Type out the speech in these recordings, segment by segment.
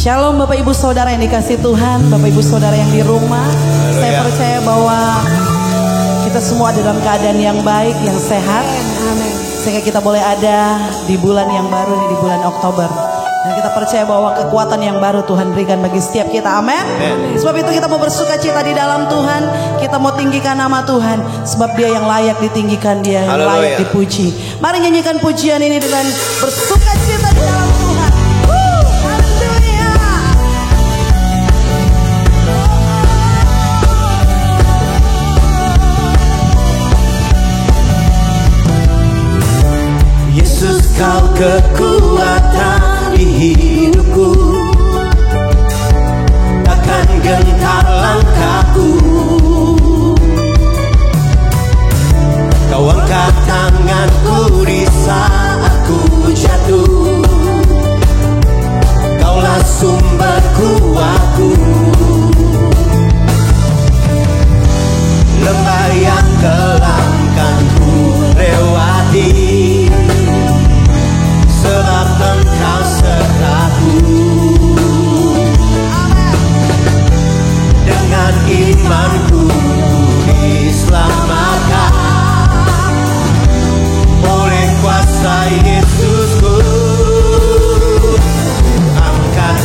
Shalom Bapak Ibu Saudara yang dikasih Tuhan, Bapak Ibu Saudara yang di rumah. Saya percaya bahwa kita semua ada dalam keadaan yang baik, yang sehat. Amin. Sehingga kita boleh ada di bulan yang baru ini, di bulan Oktober. Dan kita percaya bahwa kekuatan yang baru Tuhan berikan bagi setiap kita. Amin. Sebab itu kita mau bersuka cita di dalam Tuhan. Kita mau tinggikan nama Tuhan. Sebab Dia yang layak ditinggikan, Dia yang layak dipuji. Mari nyanyikan pujian ini dengan bersuka cita di dalam Tuhan. Haleluya. Yesus, Kau kekuatan di hidupku, takkan gentar langkahku. Kau angkat tanganku di saat ku jatuh. Kaulah sumber kuatku. Lembah yang kelam kan ku lewati, sebab Engkau sertaku. Dengan imanku diselamatkan oleh kuasa Yesusku. Angkat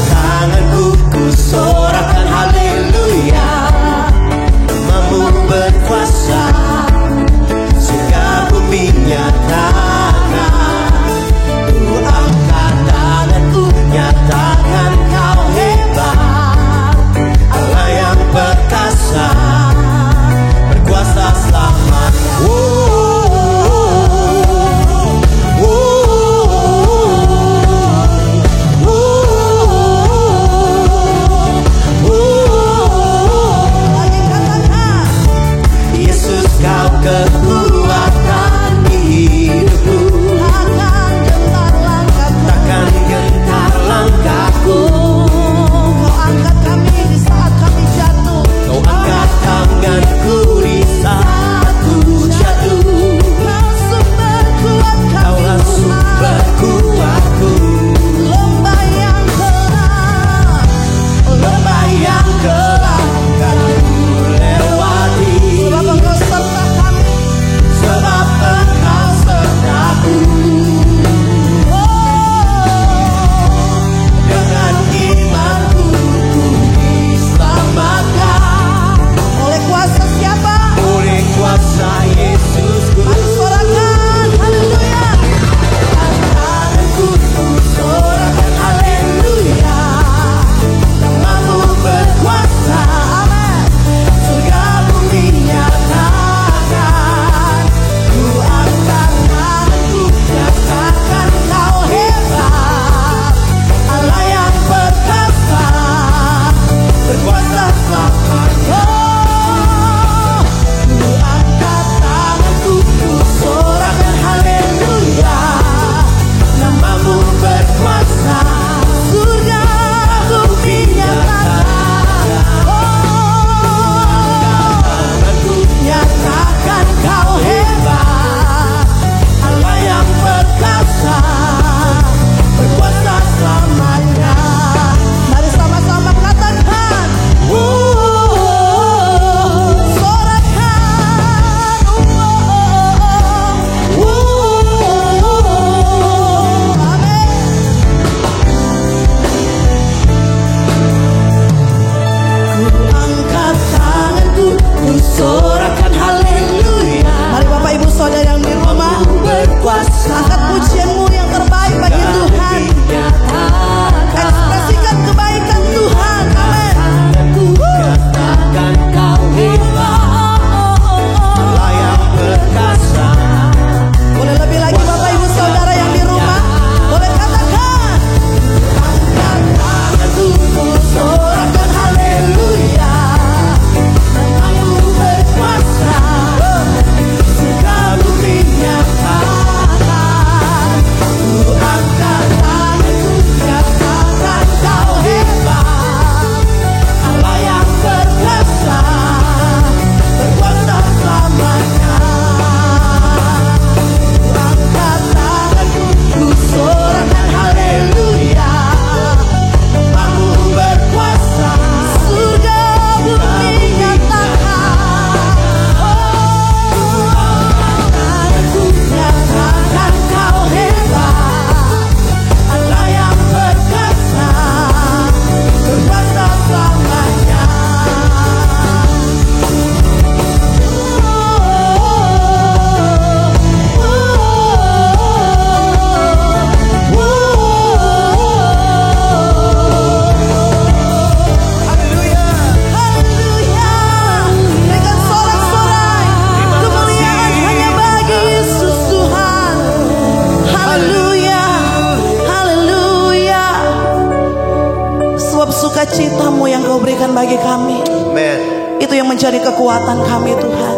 sukacita-Mu yang Kau berikan bagi kami. Amen. Itu yang menjadi kekuatan kami Tuhan.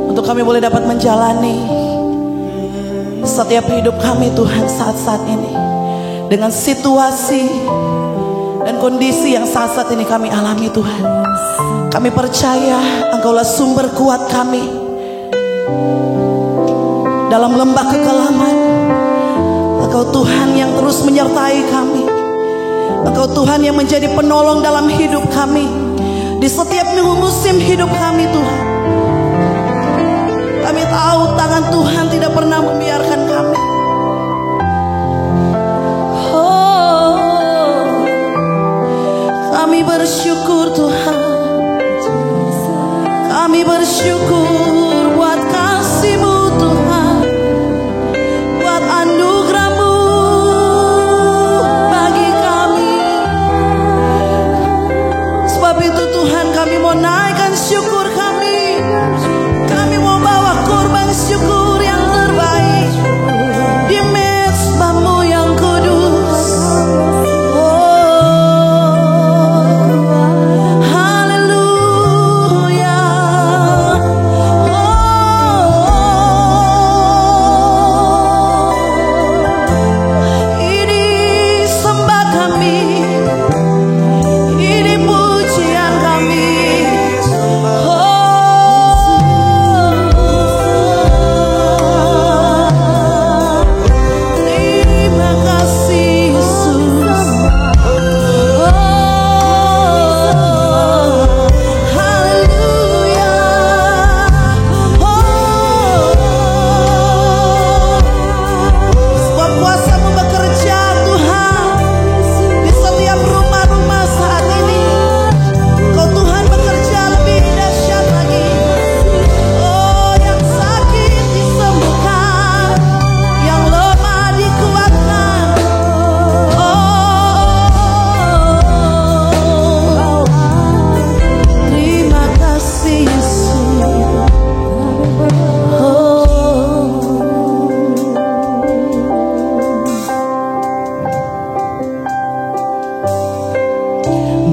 Untuk kami boleh dapat menjalani setiap hidup kami Tuhan saat-saat ini. Dengan situasi dan kondisi yang saat-saat ini kami alami Tuhan. Kami percaya Engkaulah sumber kuat kami. Dalam lembah kekelaman, Engkau Tuhan yang terus menyertai kami. Engkau Tuhan yang menjadi penolong dalam hidup kami. Di setiap musim hidup kami Tuhan. Kami tahu tangan Tuhan tidak pernah membiarkan kami. Kami bersyukur Tuhan. Kami bersyukur buat kasih-Mu Tuhan, buat anugerah-Mu bagi kami. Sebab itu Tuhan kami mau naikkan syukur kami. Kami mau bawa korban syukur yang terbaik di mezbah-Mu yang kudus.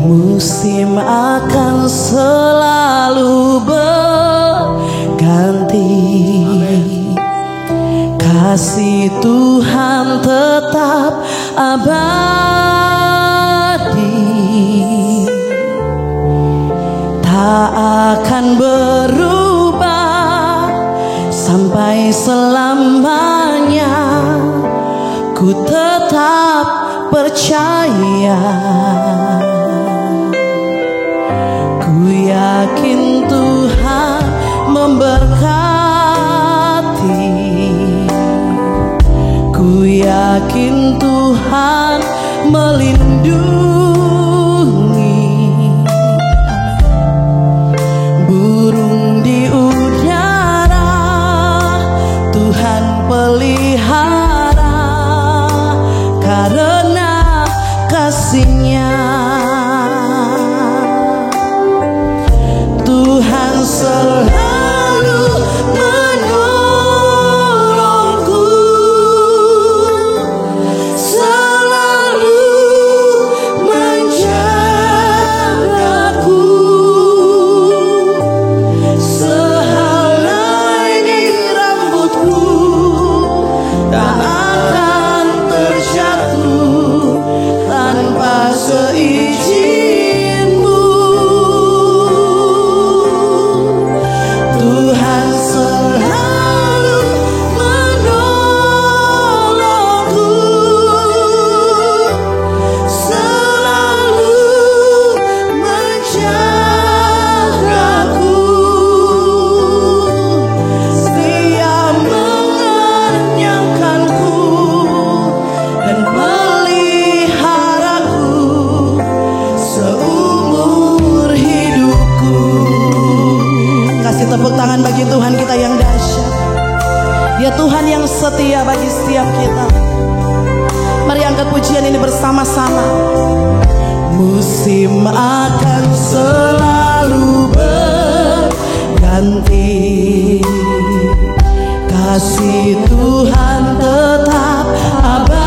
Musim akan selalu berganti. Kasih Tuhan tetap abadi, tak akan berubah sampai selamanya. Ku tetap percaya. Ku yakin Tuhan memberkati. Ku yakin Tuhan melindungi. Burung di udara Tuhan pelihara karena kasih-Nya. Tuhan selalu menolongku, selalu menjagaku. Sehelai rambutku tak akan terjatuh tanpa seizin-Mu. Tuhan selalu menolongku, selalu menjagaku. Setia mengenyangkanku dan peliharaku seumur hidupku. Kasih tepuk tangan bagi Tuhan kita yang dahsyat. Dia Tuhan yang setia bagi setiap kita. Mari angkat pujian ini bersama-sama. Musim akan selalu berganti. Kasih Tuhan tetap abadi.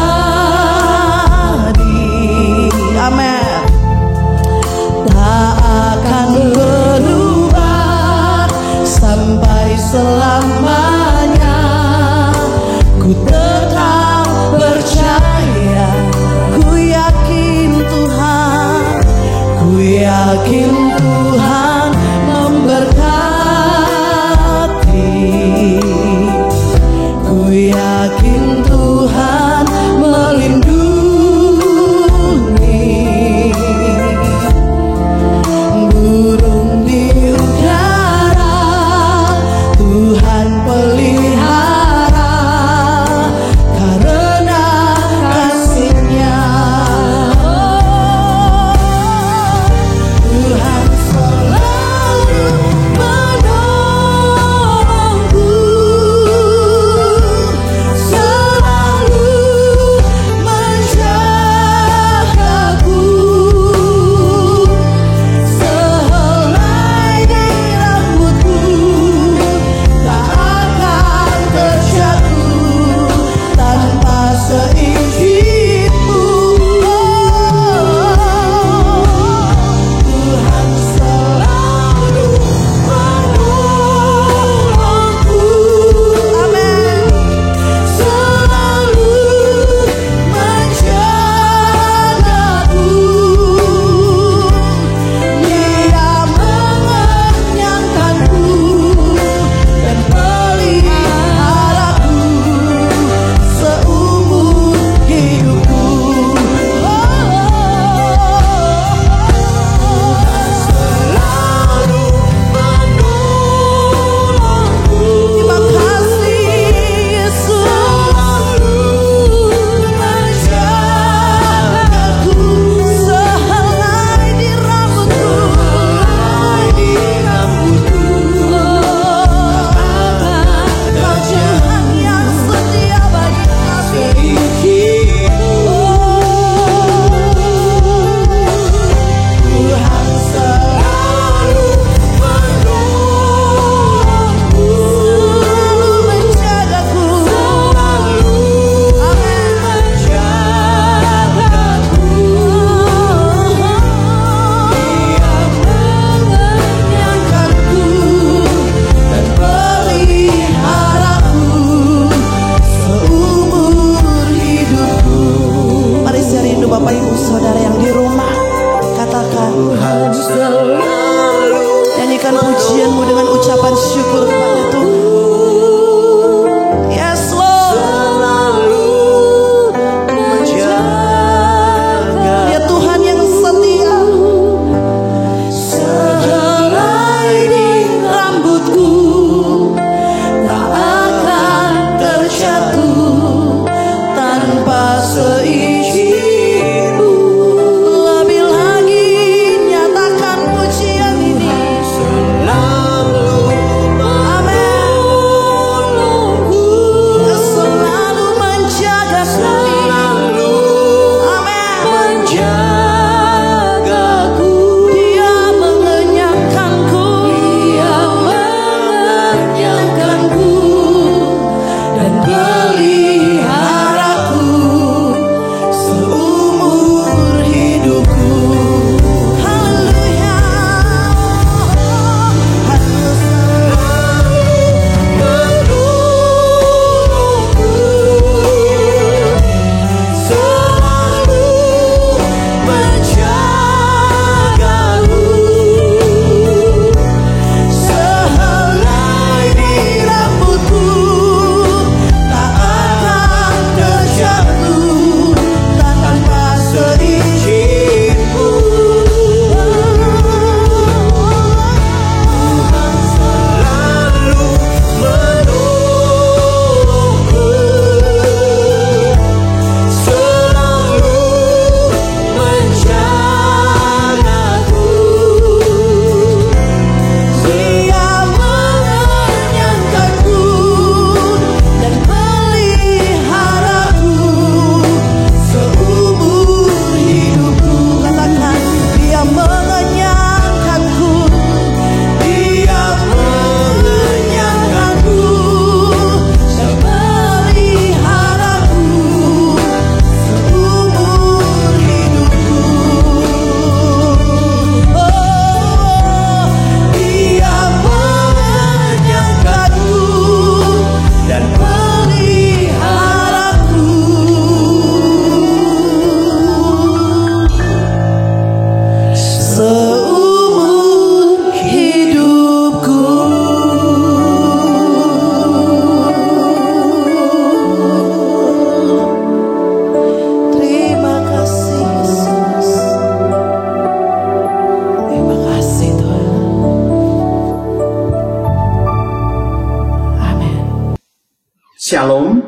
Shalom,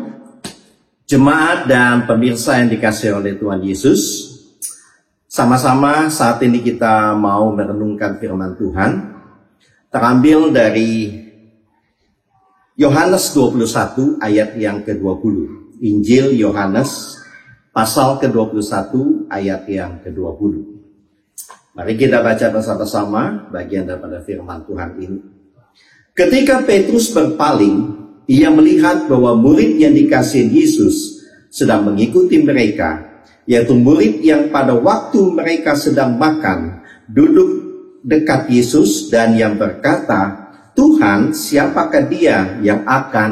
jemaat dan pemirsa yang dikasihi oleh Tuhan Yesus. Sama-sama saat ini kita mau merenungkan firman Tuhan. Terambil dari Yohanes 21 ayat yang ke-20. Injil Yohanes pasal ke-21 ayat yang ke-20. Mari kita baca bersama-sama bagian daripada firman Tuhan ini. Ketika Petrus berpaling, ia melihat bahwa murid yang dikasihi Yesus sedang mengikuti mereka, yaitu murid yang pada waktu mereka sedang makan, duduk dekat Yesus dan yang berkata, "Tuhan, siapakah dia yang akan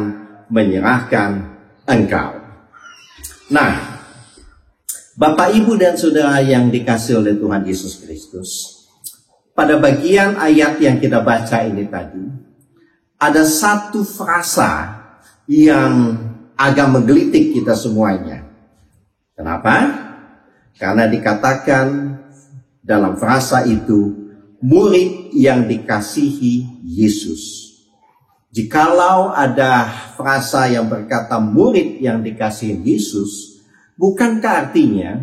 menyerahkan Engkau?" Nah, Bapak, Ibu, dan Saudara yang dikasihi oleh Tuhan Yesus Kristus, pada bagian ayat yang kita baca ini tadi, ada satu frasa yang agak menggelitik kita semuanya. Kenapa? Karena dikatakan dalam frasa itu, murid yang dikasihi Yesus. Jikalau ada frasa yang berkata murid yang dikasihi Yesus, bukankah artinya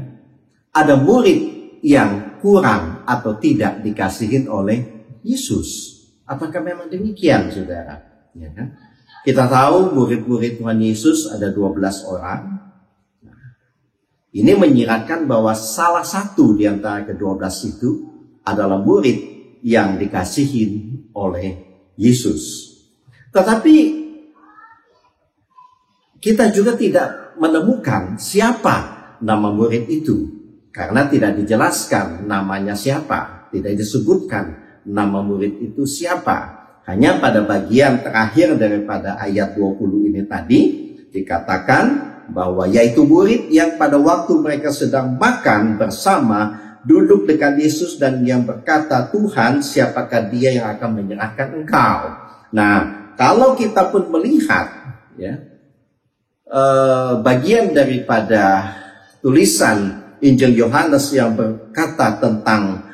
ada murid yang kurang atau tidak dikasihin oleh Yesus? Apakah memang demikian, saudara? Ya kan? Kita tahu murid-murid Tuhan Yesus ada 12 orang. Ini menyiratkan bahwa salah satu di antara ke-12 itu adalah murid yang dikasihi oleh Yesus. Tetapi kita juga tidak menemukan siapa nama murid itu. Karena tidak dijelaskan namanya siapa. Tidak disebutkan nama murid itu siapa. Hanya pada bagian terakhir daripada ayat 20 ini tadi dikatakan bahwa yaitu murid yang pada waktu mereka sedang makan bersama duduk dekat Yesus dan yang berkata, "Tuhan, siapakah dia yang akan menyerahkan Engkau?" Nah, kalau kita pun melihat ya, bagian daripada tulisan Injil Yohanes yang berkata tentang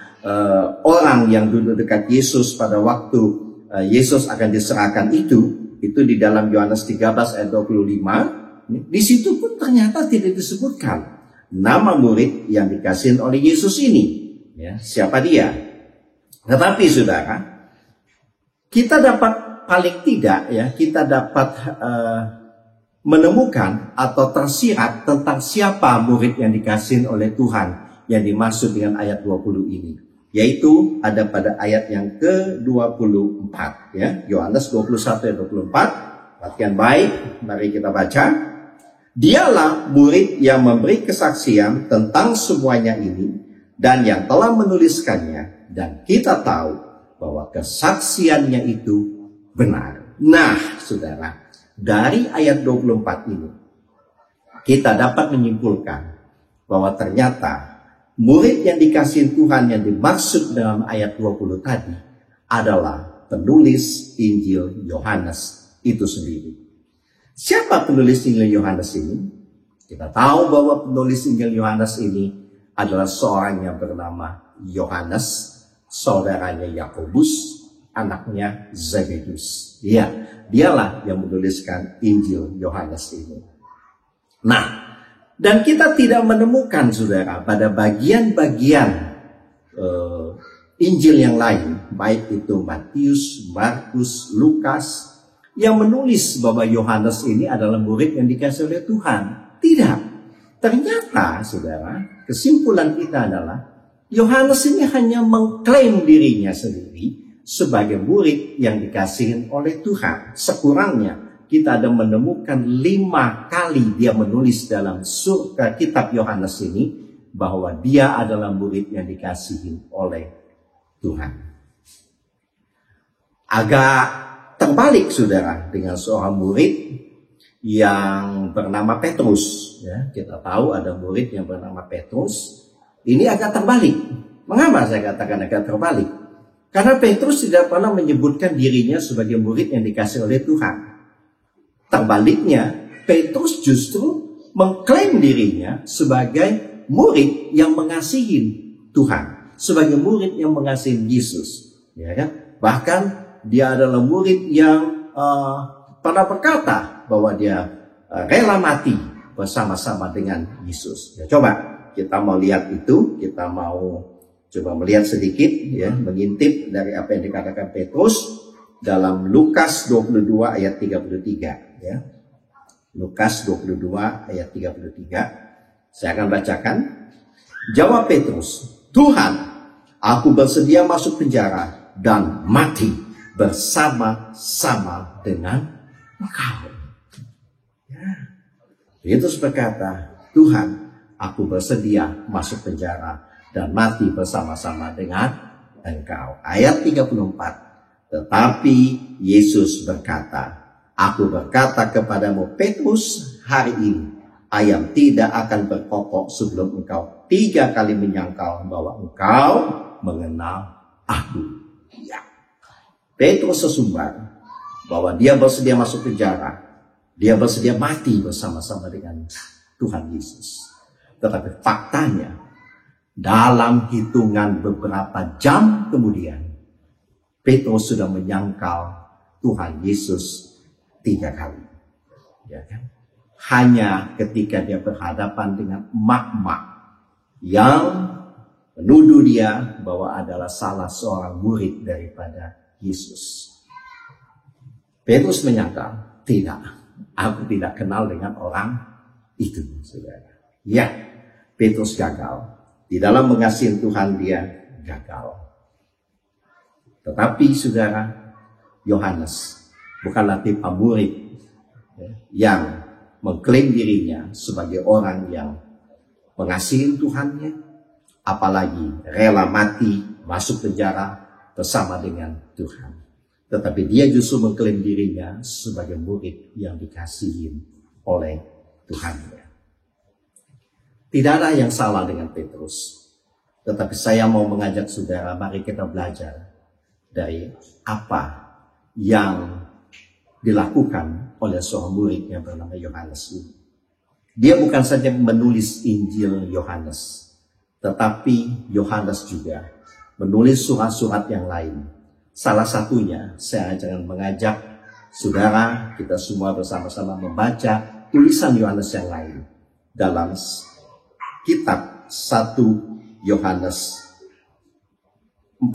orang yang duduk dekat Yesus pada waktu Yesus akan diserahkan itu di dalam Yohanes 13 ayat 25. Di situ pun ternyata tidak disebutkan nama murid yang dikasihi oleh Yesus ini. Ya, siapa dia? Tetapi saudara, kita dapat paling tidak ya, kita dapat menemukan atau tersirat tentang siapa murid yang dikasihi oleh Tuhan yang dimaksud dengan ayat 20 ini. Yaitu ada pada ayat yang ke-24 ya, Yohanes 21 ayat 24. Perhatikan baik, mari kita baca. Dialah murid yang memberi kesaksian tentang semuanya ini dan yang telah menuliskannya, dan kita tahu bahwa kesaksiannya itu benar. Nah, saudara, dari ayat 24 ini kita dapat menyimpulkan bahwa ternyata murid yang dikasihi Tuhan yang dimaksud dalam ayat 20 tadi adalah penulis Injil Yohanes itu sendiri. Siapa penulis Injil Yohanes ini? Kita tahu bahwa penulis Injil Yohanes ini adalah seorang yang bernama Yohanes, saudaranya Yakobus, anaknya Zebedus. Ya, dialah yang menuliskan Injil Yohanes ini. Nah, dan kita tidak menemukan, saudara, pada bagian-bagian Injil yang lain, baik itu Matius, Markus, Lukas, yang menulis bahwa Yohanes ini adalah murid yang dikasihi oleh Tuhan. Tidak. Ternyata, saudara, kesimpulan kita adalah Yohanes ini hanya mengklaim dirinya sendiri sebagai murid yang dikasihi oleh Tuhan. Sekurangnya kita ada menemukan 5 kali dia menulis dalam surga kitab Yohanes ini bahwa dia adalah murid yang dikasihi oleh Tuhan. Agak terbalik, saudara, dengan seorang murid yang bernama Petrus. Ya, kita tahu ada murid yang bernama Petrus. Ini agak terbalik. Mengapa saya katakan agak terbalik? Karena Petrus tidak pernah menyebutkan dirinya sebagai murid yang dikasihi oleh Tuhan. Terbaliknya, Petrus justru mengklaim dirinya sebagai murid yang mengasihi Tuhan, sebagai murid yang mengasihi Yesus. Ya kan? Bahkan dia adalah murid yang pernah berkata bahwa dia rela mati bersama-sama dengan Yesus. Ya, coba kita mau lihat itu, kita mau coba melihat sedikit, ya, mengintip dari apa yang dikatakan Petrus dalam Lukas 22 ayat 33. Ya. Lukas 22 ayat 33. Saya akan bacakan. Jawab Petrus, "Tuhan, aku bersedia masuk penjara dan mati bersama-sama dengan Engkau." Ya. Petrus berkata, "Tuhan, aku bersedia masuk penjara dan mati bersama-sama dengan Engkau." Ayat 34. Tetapi Yesus berkata, "Aku berkata kepadamu Petrus, hari ini ayam tidak akan berkokok sebelum engkau 3 kali menyangkal bahwa engkau mengenal aku." Ya. Petrus sesumbar bahwa dia bersedia masuk penjara, dia bersedia mati bersama-sama dengan Tuhan Yesus. Tetapi faktanya, dalam hitungan beberapa jam kemudian, Petrus sudah menyangkal Tuhan Yesus 3 kali. Ya kan? Hanya ketika dia berhadapan dengan emak-emak yang menuduh dia bahwa adalah salah seorang murid daripada Yesus. Petrus menyangkal, "Tidak, aku tidak kenal dengan orang itu." Saudara. Ya, Petrus gagal. Di dalam mengasihi Tuhan dia gagal. Tetapi saudara, Yohanes bukanlah tipe murid yang mengklaim dirinya sebagai orang yang mengasihi Tuhannya, apalagi rela mati masuk penjara bersama dengan Tuhan. Tetapi dia justru mengklaim dirinya sebagai murid yang dikasihi oleh Tuhannya. Tidak ada yang salah dengan Petrus. Tetapi saya mau mengajak saudara, mari kita belajar dari apa yang dilakukan oleh seorang murid yang bernama Yohanes ini. Dia bukan saja menulis Injil Yohanes, tetapi Yohanes juga menulis surat-surat yang lain. Salah satunya, saya akan mengajak saudara, kita semua bersama-sama membaca tulisan Yohanes yang lain dalam kitab 1 Yohanes 4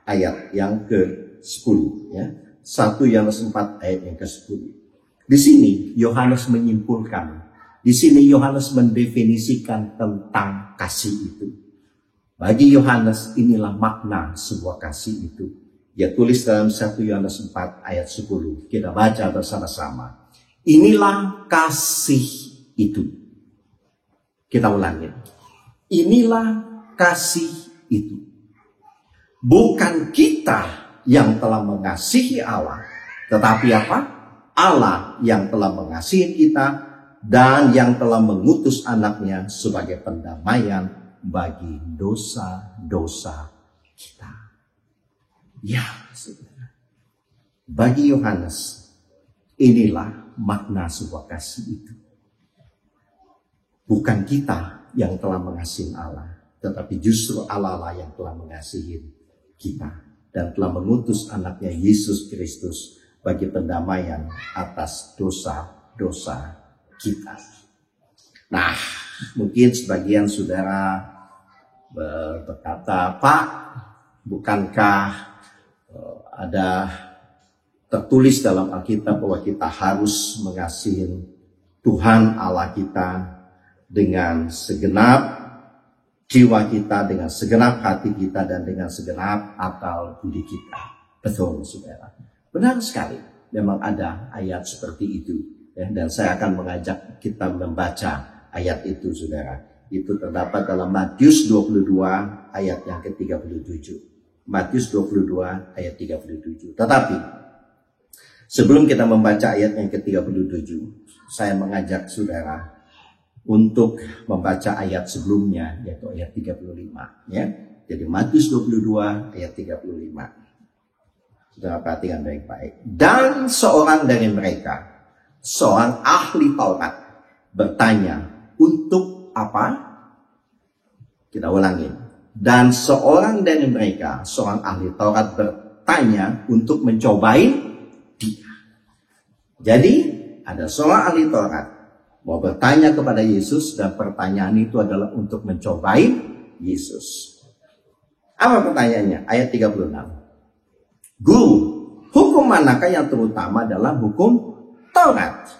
ayat yang ke-10, ya. 1 Yohanes 4 ayat yang ke-10. Di sini Yohanes menyimpulkan, di sini Yohanes mendefinisikan tentang kasih itu. Bagi Yohanes, inilah makna sebuah kasih itu. Dia tulis dalam 1 Yohanes 4 ayat 10. Kita baca bersama-sama. Inilah kasih itu. Kita ulangi. Inilah kasih itu. Bukan kita yang telah mengasihi Allah, tetapi apa? Allah yang telah mengasihi kita dan yang telah mengutus anaknya sebagai pendamaian bagi dosa-dosa kita. Ya, saudara. Bagi Yohanes, inilah makna sebuah kasih itu. Bukan kita yang telah mengasihi Allah, tetapi justru Allah lah yang telah mengasihi kita dan telah mengutus anaknya Yesus Kristus bagi pendamaian atas dosa-dosa kita. Nah, mungkin sebagian saudara berkata, "Pak, bukankah ada tertulis dalam Alkitab bahwa kita harus mengasihi Tuhan Allah kita dengan segenap jiwa kita, dengan segenap hati kita, dan dengan segenap akal budi kita?" Betul, saudara. Benar sekali. Memang ada ayat seperti itu. Ya, dan saya akan mengajak kita membaca ayat itu, saudara. Itu terdapat dalam Matius 22 ayat yang ke-37. Matius 22 ayat 37. Tetapi sebelum kita membaca ayat yang ke-37, saya mengajak saudara untuk membaca ayat sebelumnya, yaitu ayat 35. Ya. Jadi Matius 22 ayat 35. Saudara perhatikan baik-baik. Dan seorang dari mereka, seorang ahli Taurat, bertanya, "Untuk apa?" Kita ulangi. Dan seorang dari mereka, seorang ahli Taurat, bertanya untuk mencobai dia. Jadi ada seorang ahli Taurat mau bertanya kepada Yesus, dan pertanyaan itu adalah untuk mencobai Yesus. Apa pertanyaannya? Ayat 36. Guru, hukum manakah yang terutama dalam hukum Taurat?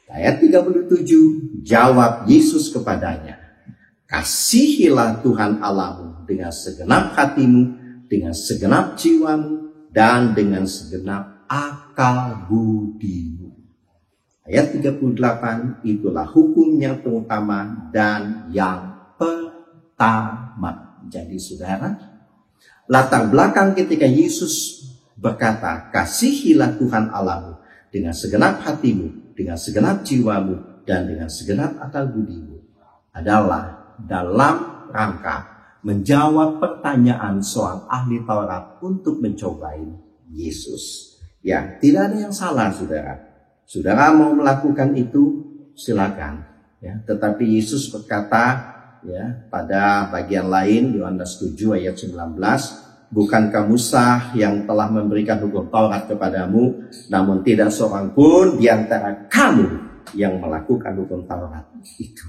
Ayat 37, jawab Yesus kepadanya, kasihilah Tuhan Allahmu dengan segenap hatimu, dengan segenap jiwamu, dan dengan segenap akal budimu. Ayat 38, itulah hukum yang terutama dan yang pertama. Jadi saudara, latar belakang ketika Yesus berkata, kasihilah Tuhan Allahmu dengan segenap hatimu, dengan segenap jiwamu, dan dengan segenap akal budimu, adalah dalam rangka menjawab pertanyaan seorang ahli Taurat untuk mencobai Yesus. Ya, tidak ada yang salah, saudara. Saudara mau melakukan itu, silakan. Ya, tetapi Yesus berkata, ya, pada bagian lain, Yohanes 7 ayat 19, bukankah Musa yang telah memberikan hukum Taurat kepadamu, namun tidak seorang pun di antara kamu yang melakukan hukum Taurat itu.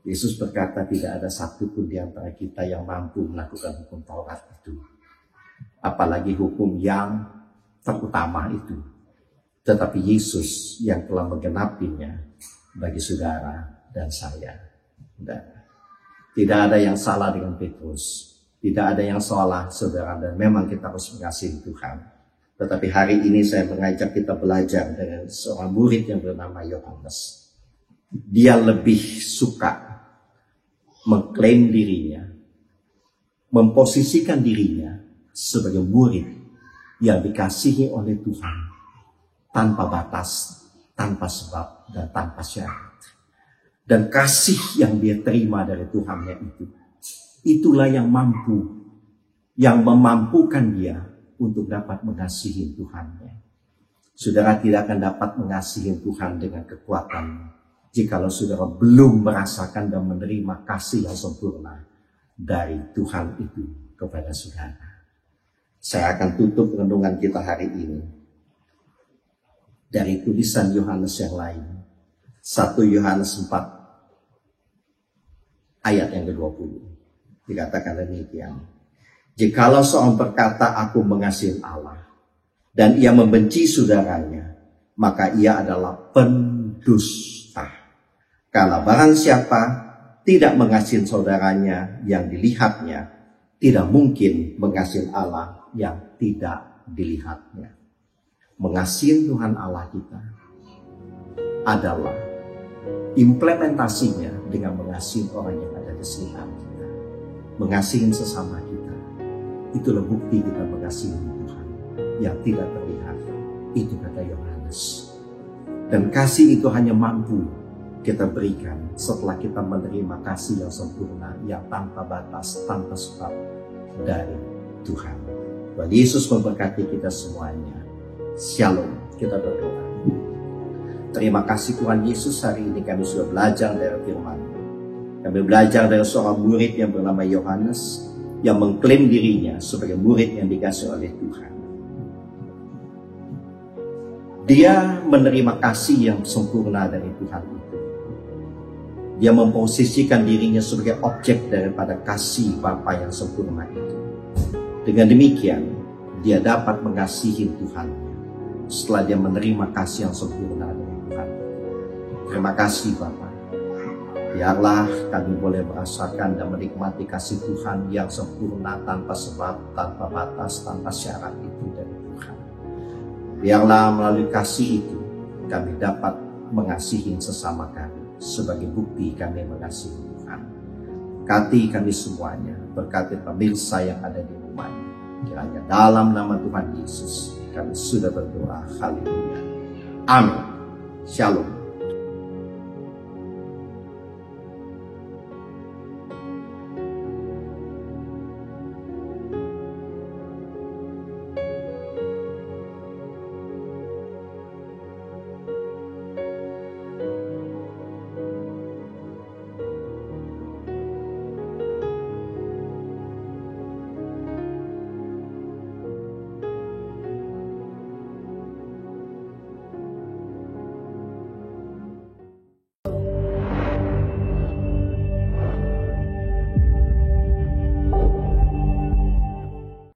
Yesus berkata, tidak ada satu pun di antara kita yang mampu melakukan hukum Taurat itu. Apalagi hukum yang terutama itu. Tetapi Yesus yang telah menggenapinya bagi saudara dan saya. Dan tidak ada yang salah dengan Petrus. Tidak ada yang salah, saudara, dan memang kita harus mengasihi Tuhan. Tetapi hari ini saya mengajak kita belajar dengan seorang murid yang bernama Yohanes. Dia lebih suka mengklaim dirinya, memposisikan dirinya sebagai murid yang dikasihi oleh Tuhan tanpa batas, tanpa sebab, dan tanpa syarat. Dan kasih yang dia terima dari Tuhannya itu, itulah yang memampukan dia untuk dapat mengasihi Tuhannya. Saudara tidak akan dapat mengasihi Tuhan dengan kekuatan jikalau saudara belum merasakan dan menerima kasih yang sempurna dari Tuhan itu kepada saudara. Saya akan tutup renungan kita hari ini dari tulisan Yohanes yang lain. 1 Yohanes 4 ayat yang ke-20. Dikatakan demikian. Jikalau seorang berkata, aku mengasihi Allah, dan ia membenci saudaranya, maka ia adalah pendusta. Karena barang siapa tidak mengasihi saudaranya yang dilihatnya, tidak mungkin mengasihi Allah yang tidak dilihatnya. Mengasihi Tuhan Allah kita adalah implementasinya dengan mengasihi orang yang ada di sekitar kita. Mengasihi sesama kita. Itulah bukti kita mengasihi Tuhan yang tidak terlihat. Itu kata Yohanes. Dan kasih itu hanya mampu kita berikan setelah kita menerima kasih yang sempurna, yang tanpa batas, tanpa sebab dari Tuhan. Tuhan Yesus memberkati kita semuanya. Shalom, kita berdoa. Terima kasih Tuhan Yesus, hari ini kami sudah belajar dari firman. Kami belajar dari seorang murid yang bernama Yohanes, yang mengklaim dirinya sebagai murid yang dikasihi oleh Tuhan. Dia menerima kasih yang sempurna dari Tuhan itu. Dia memposisikan dirinya sebagai objek daripada kasih Bapa yang sempurna itu. Dengan demikian, dia dapat mengasihi Tuhan setelah dia menerima kasih yang sempurna dari Tuhan. Terima kasih Bapa. Biarlah kami boleh merasakan dan menikmati kasih Tuhan yang sempurna, tanpa sebab, tanpa batas, tanpa syarat itu dari Tuhan. Biarlah melalui kasih itu kami dapat mengasihi sesama kami sebagai bukti kami mengasihi Tuhan. Berkati kami semuanya, berkati pemirsa yang ada di rumahnya. Kiranya dalam nama Tuhan Yesus kami sudah berdoa. Haleluya. Amin. Shalom.